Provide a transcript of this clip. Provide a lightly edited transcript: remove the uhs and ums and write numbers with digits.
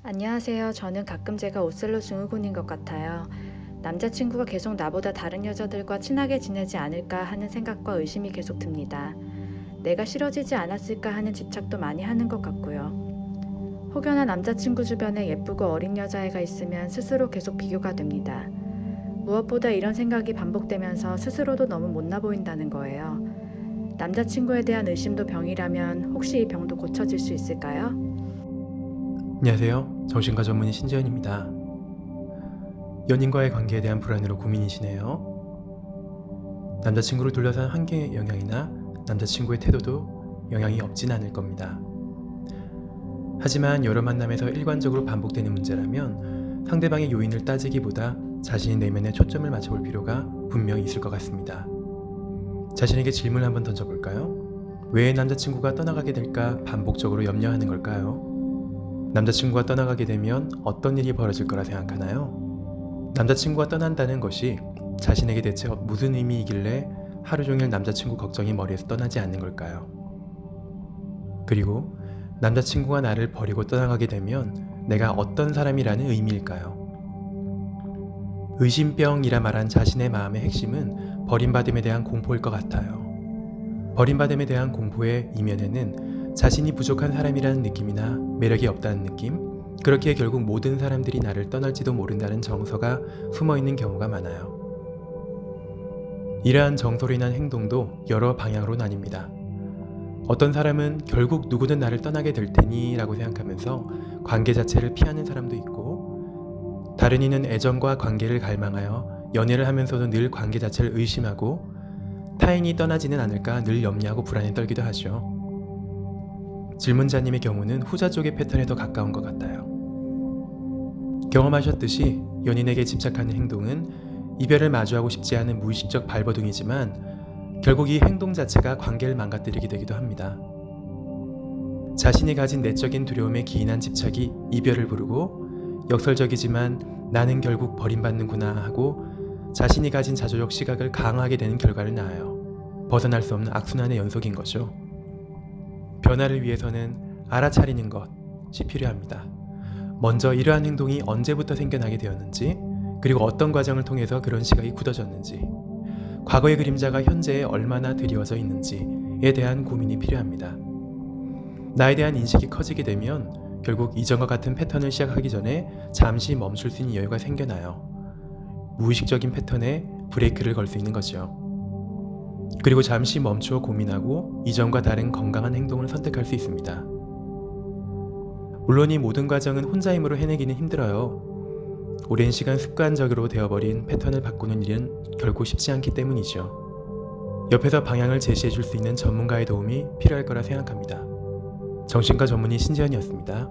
안녕하세요. 저는 가끔 제가 오셀로 증후군인 것 같아요. 남자친구가 계속 나보다 다른 여자들과 친하게 지내지 않을까 하는 생각과 의심이 계속 듭니다. 내가 싫어지지 않았을까 하는 집착도 많이 하는 것 같고요. 혹여나 남자친구 주변에 예쁘고 어린 여자애가 있으면 스스로 계속 비교가 됩니다. 무엇보다 이런 생각이 반복되면서 스스로도 너무 못나 보인다는 거예요. 남자친구에 대한 의심도 병이라면 혹시 이 병도 고쳐질 수 있을까요? 안녕하세요. 정신과 전문의 신지현입니다. 연인과의 관계에 대한 불안으로 고민이시네요. 남자친구를 둘러싼 환경의 영향이나 남자친구의 태도도 영향이 없진 않을 겁니다. 하지만 여러 만남에서 일관적으로 반복되는 문제라면 상대방의 요인을 따지기보다 자신의 내면에 초점을 맞춰볼 필요가 분명히 있을 것 같습니다. 자신에게 질문을 한번 던져볼까요? 왜 남자친구가 떠나가게 될까 반복적으로 염려하는 걸까요? 남자친구가 떠나가게 되면 어떤 일이 벌어질 거라 생각하나요? 남자친구가 떠난다는 것이 자신에게 대체 무슨 의미이길래 하루 종일 남자친구 걱정이 머리에서 떠나지 않는 걸까요? 그리고 남자친구가 나를 버리고 떠나가게 되면 내가 어떤 사람이라는 의미일까요? 의심병이라 말한 자신의 마음의 핵심은 버림받음에 대한 공포일 것 같아요. 버림받음에 대한 공포의 이면에는 자신이 부족한 사람이라는 느낌이나 매력이 없다는 느낌, 그렇기에 결국 모든 사람들이 나를 떠날지도 모른다는 정서가 숨어있는 경우가 많아요. 이러한 정서로 인한 행동도 여러 방향으로 나뉩니다. 어떤 사람은 결국 누구든 나를 떠나게 될 테니 라고 생각하면서 관계 자체를 피하는 사람도 있고, 다른 이는 애정과 관계를 갈망하여 연애를 하면서도 늘 관계 자체를 의심하고 타인이 떠나지는 않을까 늘 염려하고 불안에 떨기도 하죠. 질문자님의 경우는 후자 쪽의 패턴에 더 가까운 것 같아요. 경험하셨듯이 연인에게 집착하는 행동은 이별을 마주하고 싶지 않은 무의식적 발버둥이지만 결국 이 행동 자체가 관계를 망가뜨리게 되기도 합니다. 자신이 가진 내적인 두려움에 기인한 집착이 이별을 부르고 역설적이지만 나는 결국 버림받는구나 하고 자신이 가진 자조적 시각을 강화하게 되는 결과를 낳아요. 벗어날 수 없는 악순환의 연속인 거죠. 변화를 위해서는 알아차리는 것이 필요합니다. 먼저 이러한 행동이 언제부터 생겨나게 되었는지, 그리고 어떤 과정을 통해서 그런 시각이 굳어졌는지, 과거의 그림자가 현재에 얼마나 드리워져 있는지에 대한 고민이 필요합니다. 나에 대한 인식이 커지게 되면 결국 이전과 같은 패턴을 시작하기 전에 잠시 멈출 수 있는 여유가 생겨나요. 무의식적인 패턴에 브레이크를 걸 수 있는 거죠. 그리고 잠시 멈추어 고민하고 이전과 다른 건강한 행동을 선택할 수 있습니다. 물론 이 모든 과정은 혼자 힘으로 해내기는 힘들어요. 오랜 시간 습관적으로 되어버린 패턴을 바꾸는 일은 결코 쉽지 않기 때문이죠. 옆에서 방향을 제시해 줄 수 있는 전문가의 도움이 필요할 거라 생각합니다. 정신과 전문의 신지현이었습니다.